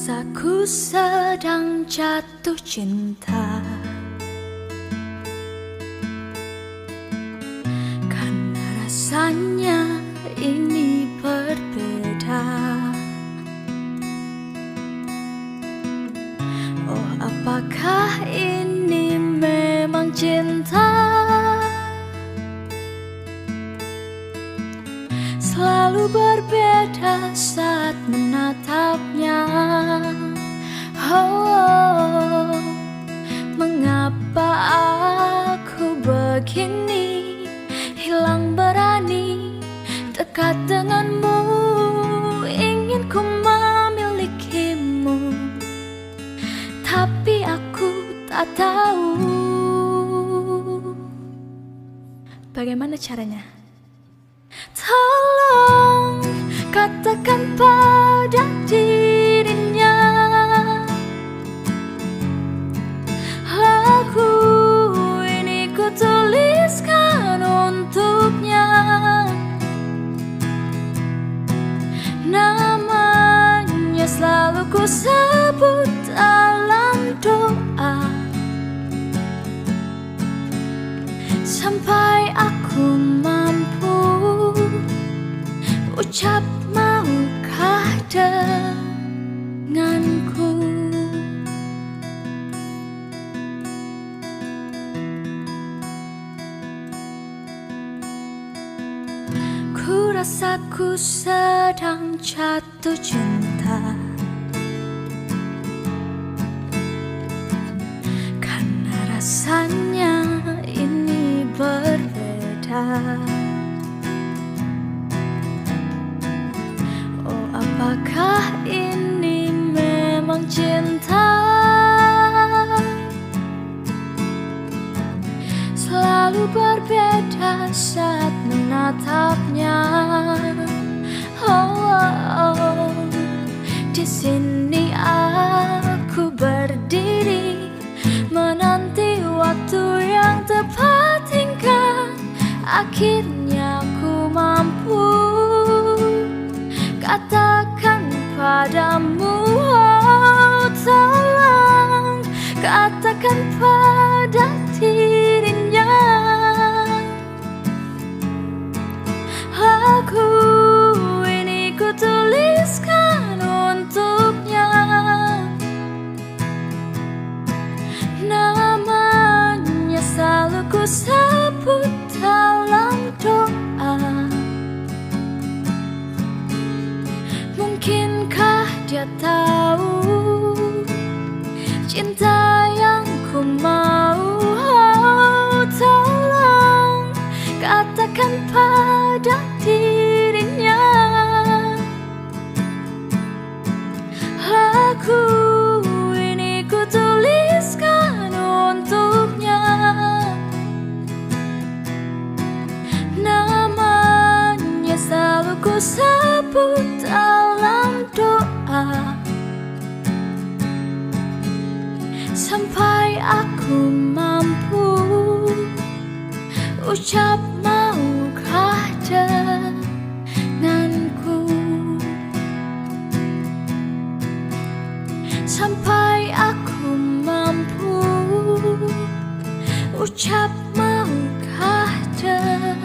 Rasaku sedang jatuh cinta, karena rasanya ini berbeda. Oh, apakah ini memang cinta? Selalu berbeda saat menatapnya. Oh, mengapa aku begini, hilang berani dekat denganmu, ingin ku memilikimu, tapi aku tak tahu bagaimana caranya. Tolong katakan pada dirinya, aku ini ku tuliskan untuknya. Namanya selalu ku sebut dalam doa, sampai aku mampu ucap maukah denganku. Ku rasa ku sedang jatuh cinta, karena rasanya ini berbeda. Apakah ini memang cinta? Selalu berbeda saat menatapnya. Oh, di sini aku berdiri menanti waktu yang tepat hingga akhirnya ku mampu katakan padamu. Oh, tolong katakan pada dirinya, aku ini ku tuliskan untuknya. Namanya selalu ku sebut dalam doa. Mungkinkah dia tahu cinta yang ku mau? Oh, tolong katakan pada dirinya, aku ini ku tuliskan untuknya. Namanya selalu ku sebut dalam doa, sampai aku mampu ucap maukah denganku. Sampai aku mampu ucap maukah denganku.